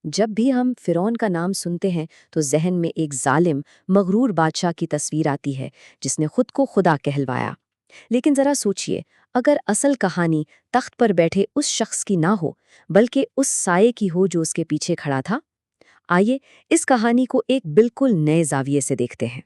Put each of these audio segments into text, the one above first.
جب بھی ہم فرعون کا نام سنتے ہیں تو ذہن میں ایک ظالم، مغرور بادشاہ کی تصویر آتی ہے جس نے خود کو خدا کہلوایا۔ لیکن ذرا سوچئے، اگر اصل کہانی تخت پر بیٹھے اس شخص کی نہ ہو بلکہ اس سائے کی ہو جو اس کے پیچھے کھڑا تھا؟ آئیے اس کہانی کو ایک بالکل نئے زاویے سے دیکھتے ہیں۔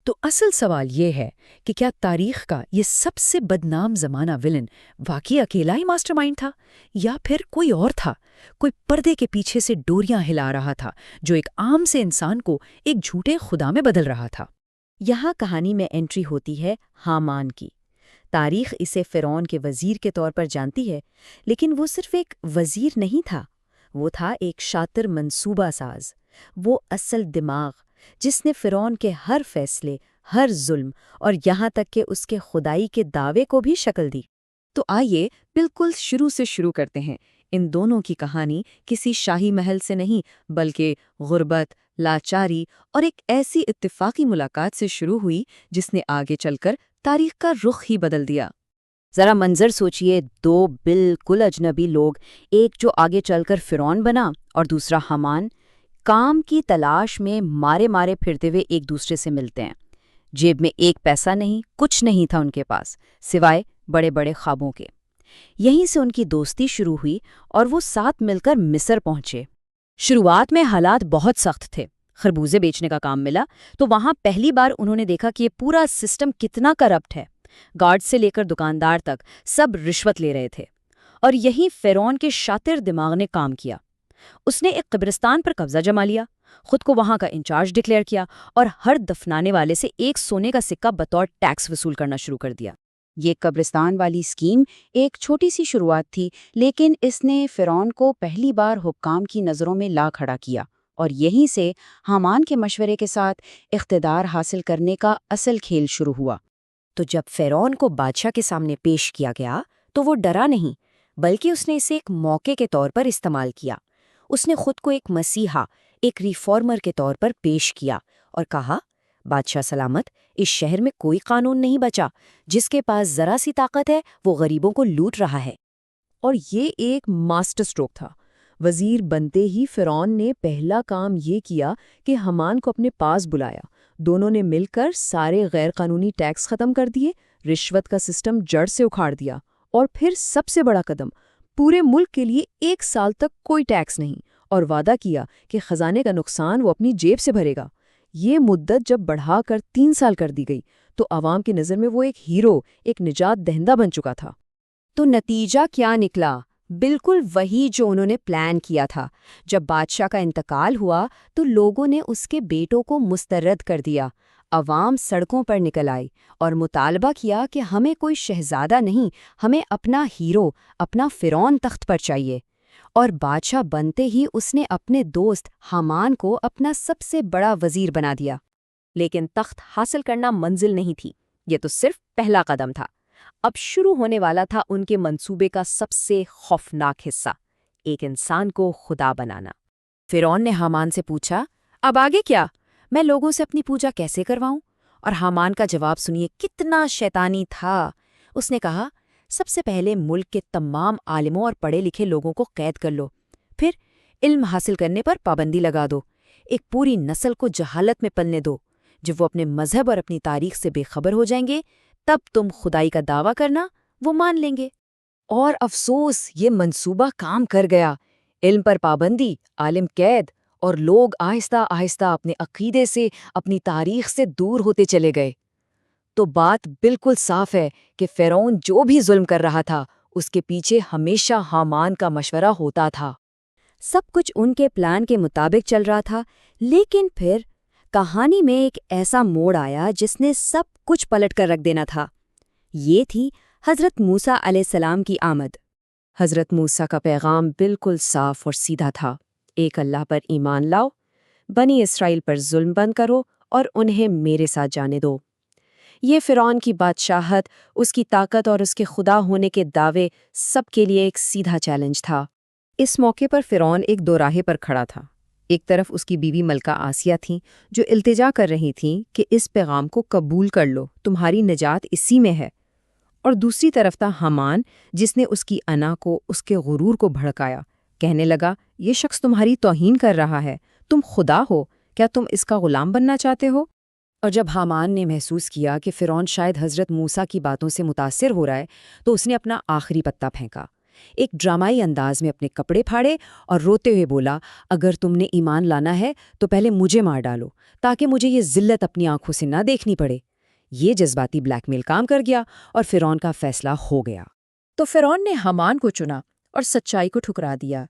تو اصل سوال یہ ہے کہ کیا تاریخ کا یہ سب سے بدنام زمانہ ولن واقعی اکیلا ہی ماسٹر مائنڈ تھا، یا پھر کوئی اور تھا، کوئی پردے کے پیچھے سے ڈوریاں ہلا رہا تھا جو ایک عام سے انسان کو ایک جھوٹے خدا میں بدل رہا تھا؟ یہاں کہانی میں انٹری ہوتی ہے حامان کی۔ تاریخ اسے فرعون کے وزیر کے طور پر جانتی ہے، لیکن وہ صرف ایک وزیر نہیں تھا، وہ تھا ایک شاطر منصوبہ ساز، وہ اصل دماغ جس نے فرعون کے ہر فیصلے، ہر ظلم اور یہاں تک کہ اس کے خدائی کے دعوے کو بھی شکل دی۔ تو آئیے بالکل شروع سے شروع کرتے ہیں۔ ان دونوں کی کہانی کسی شاہی محل سے نہیں بلکہ غربت، لاچاری اور ایک ایسی اتفاقی ملاقات سے شروع ہوئی جس نے آگے چل کر تاریخ کا رخ ہی بدل دیا۔ ذرا منظر سوچئے، دو بالکل اجنبی لوگ، ایک جو آگے چل کر فرعون بنا اور دوسرا حامان، کام کی تلاش میں مارے مارے پھرتے ہوئے ایک دوسرے سے ملتے ہیں۔ جیب میں ایک پیسہ نہیں، کچھ نہیں تھا ان کے پاس سوائے بڑے بڑے خوابوں کے۔ یہیں سے ان کی دوستی شروع ہوئی اور وہ ساتھ مل کر مصر پہنچے۔ شروعات میں حالات بہت سخت تھے، خربوزے بیچنے کا کام ملا تو وہاں پہلی بار انہوں نے دیکھا کہ یہ پورا سسٹم کتنا کرپٹ ہے۔ گارڈ سے لے کر دکاندار تک سب رشوت لے رہے تھے، اور یہی فرعون کے شاطر دماغ نے کام کیا۔ اس نے ایک قبرستان پر قبضہ جما لیا، خود کو وہاں کا انچارج ڈکلیئر کیا اور ہر دفنانے والے سے ایک سونے کا سکہ بطور ٹیکس وصول کرنا شروع کر دیا۔ یہ قبرستان والی اسکیم ایک چھوٹی سی شروعات تھی، لیکن اس نے فرعون کو پہلی بار حکام کی نظروں میں لا کھڑا کیا، اور یہیں سے حامان کے مشورے کے ساتھ اقتدار حاصل کرنے کا اصل کھیل شروع ہوا۔ تو جب فرعون کو بادشاہ کے سامنے پیش کیا گیا تو وہ ڈرا نہیں، بلکہ اس نے اسے ایک موقع کے طور پر استعمال کیا۔ اس نے خود کو ایک مسیحا، ایک ریفارمر کے طور پر پیش کیا اور کہا، بادشاہ سلامت، اس شہر میں کوئی قانون نہیں بچا، جس کے پاس ذرا سی طاقت ہے وہ غریبوں کو لوٹ رہا ہے۔ اور یہ ایک ماسٹر سٹروک تھا۔ وزیر بنتے ہی فرعون نے پہلا کام یہ کیا کہ حامان کو اپنے پاس بلایا۔ دونوں نے مل کر سارے غیر قانونی ٹیکس ختم کر دیے، رشوت کا سسٹم جڑ سے اکھاڑ دیا، اور پھر سب سے بڑا قدم، پورے ملک کے لیے 1 سال تک کوئی ٹیکس نہیں، اور وعدہ کیا کہ خزانے کا نقصان وہ اپنی جیب سے بھرے گا۔ یہ مدت جب بڑھا کر 3 سال کر دی گئی تو عوام کی نظر میں وہ ایک ہیرو، ایک نجات دہندہ بن چکا تھا۔ تو نتیجہ کیا نکلا؟ بالکل وہی جو انہوں نے پلان کیا تھا۔ جب بادشاہ کا انتقال ہوا تو لوگوں نے اس کے بیٹوں کو مسترد کر دیا۔ عوام سڑکوں پر نکل آئی اور مطالبہ کیا کہ ہمیں کوئی شہزادہ نہیں، ہمیں اپنا ہیرو، اپنا فرعون تخت پر چاہیے۔ اور بادشاہ بنتے ہی اس نے اپنے دوست حامان کو اپنا سب سے بڑا وزیر بنا دیا۔ لیکن تخت حاصل کرنا منزل نہیں تھی، یہ تو صرف پہلا قدم تھا۔ اب شروع ہونے والا تھا ان کے منصوبے کا سب سے خوفناک حصہ، ایک انسان کو خدا بنانا۔ فرعون نے حامان سے پوچھا، اب آگے کیا؟ میں لوگوں سے اپنی پوجا کیسے کرواؤں؟ اور حامان کا جواب سنیے، کتنا شیطانی تھا۔ اس نے کہا، سب سے پہلے ملک کے تمام عالموں اور پڑھے لکھے لوگوں کو قید کر لو، پھر علم حاصل کرنے پر پابندی لگا دو، ایک پوری نسل کو جہالت میں پلنے دو۔ جب وہ اپنے مذہب اور اپنی تاریخ سے بے خبر ہو جائیں گے، تب تم خدائی کا دعویٰ کرنا وہ مان لیں گے۔ اور افسوس، یہ منصوبہ کام کر گیا۔ علم پر پابندی، عالم قید، اور لوگ آہستہ آہستہ اپنے عقیدے سے، اپنی تاریخ سے دور ہوتے چلے گئے۔ تو بات بالکل صاف ہے کہ فرعون جو بھی ظلم کر رہا تھا، اس کے پیچھے ہمیشہ حامان کا مشورہ ہوتا تھا۔ سب کچھ ان کے پلان کے مطابق چل رہا تھا، لیکن پھر کہانی میں ایک ایسا موڑ آیا جس نے سب کچھ پلٹ کر رکھ دینا تھا۔ یہ تھی حضرت موسیٰ علیہ السلام کی آمد۔ حضرت موسیٰ کا پیغام بالکل صاف اور سیدھا تھا، ایک اللہ پر ایمان لاؤ، بنی اسرائیل پر ظلم بند کرو اور انہیں میرے ساتھ جانے دو۔ یہ فرعون کی بادشاہت، اس کی طاقت اور اس کے خدا ہونے کے دعوے سب کے لیے ایک سیدھا چیلنج تھا۔ اس موقع پر فرعون ایک دوراہے پر کھڑا تھا۔ ایک طرف اس کی بیوی ملکہ آسیہ تھیں جو التجا کر رہی تھیں کہ اس پیغام کو قبول کر لو، تمہاری نجات اسی میں ہے، اور دوسری طرف تھا حامان جس نے اس کی انا کو، اس کے غرور کو بھڑکایا، کہنے لگا یہ شخص تمہاری توہین کر رہا ہے، تم خدا ہو، کیا تم اس کا غلام بننا چاہتے ہو؟ اور جب حامان نے محسوس کیا کہ فرعون شاید حضرت موسیٰ کی باتوں سے متاثر ہو رہا ہے تو اس نے اپنا آخری پتا پھینکا۔ ایک ڈرامائی انداز میں اپنے کپڑے پھاڑے اور روتے ہوئے بولا، اگر تم نے ایمان لانا ہے تو پہلے مجھے مار ڈالو تاکہ مجھے یہ ذلت اپنی آنکھوں سے نہ دیکھنی پڑے۔ یہ جذباتی بلیک میل کام کر گیا اور فرعون کا فیصلہ ہو گیا۔ تو فرعون نے حامان کو چنا اور سچائی کو ٹھکرا دیا،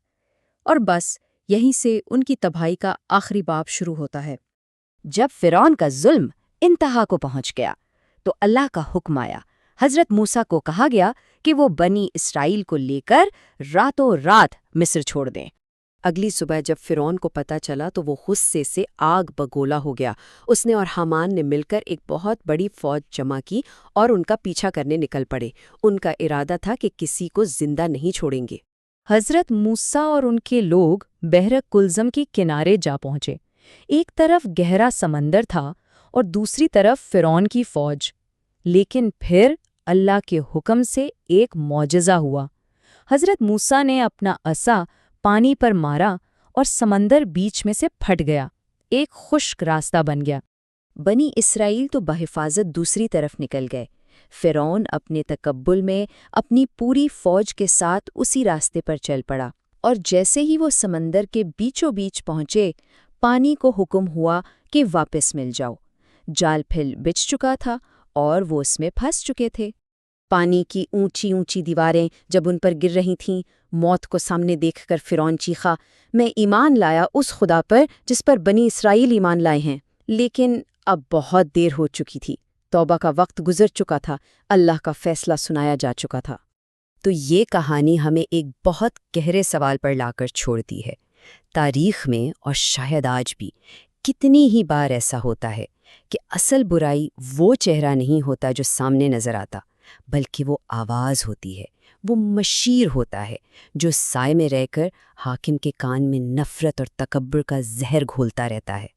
اور بس یہیں سے ان کی تباہی کا آخری باب شروع ہوتا ہے۔ جب فرعون کا ظلم انتہا کو پہنچ گیا تو اللہ کا حکم آیا۔ حضرت موسیٰ کو کہا گیا کہ وہ بنی اسرائیل کو لے کر راتوں رات مصر چھوڑ دیں۔ اگلی صبح جب فرعون کو پتہ چلا تو وہ غصے سے آگ بگولا ہو گیا۔ اس نے اور حامان نے مل کر ایک بہت بڑی فوج جمع کی اور ان کا پیچھا کرنے نکل پڑے۔ ان کا ارادہ تھا کہ کسی کو زندہ نہیں چھوڑیں گے۔ حضرت موسیٰ اور ان کے لوگ بحر کلزم کے کنارے جا پہنچے۔ ایک طرف گہرا سمندر تھا اور دوسری طرف فرعون کی فوج۔ لیکن پھر اللہ کے حکم سے ایک معجزہ ہوا۔ حضرت موسیٰ نے اپنا عصا پانی پر مارا اور سمندر بیچ میں سے پھٹ گیا، ایک خشک راستہ بن گیا۔ بنی اسرائیل تو بحفاظت دوسری طرف نکل گئے۔ فرعون اپنے تکبر میں اپنی پوری فوج کے ساتھ اسی راستے پر چل پڑا، اور جیسے ہی وہ سمندر کے بیچوں بیچ پہنچے، پانی کو حکم ہوا کہ واپس مل جاؤ۔ جال پھل بچھ چکا تھا اور وہ اس میں پھنس چکے تھے۔ پانی کی اونچی اونچی دیواریں جب ان پر گر رہی تھیں، موت کو سامنے دیکھ کر فرعون چیخا، میں ایمان لایا اس خدا پر جس پر بنی اسرائیل ایمان لائے ہیں۔ لیکن اب بہت دیر ہو چکی تھی، توبہ کا وقت گزر چکا تھا، اللہ کا فیصلہ سنایا جا چکا تھا۔ تو یہ کہانی ہمیں ایک بہت گہرے سوال پر لا کر چھوڑتی ہے۔ تاریخ میں اور شاید آج بھی کتنی ہی بار ایسا ہوتا ہے کہ اصل برائی وہ چہرہ نہیں ہوتا جو سامنے نظر آتا، بلکہ وہ آواز ہوتی ہے، وہ مشیر ہوتا ہے جو سائے میں رہ کر حاکم کے کان میں نفرت اور تکبر کا زہر گھولتا رہتا ہے۔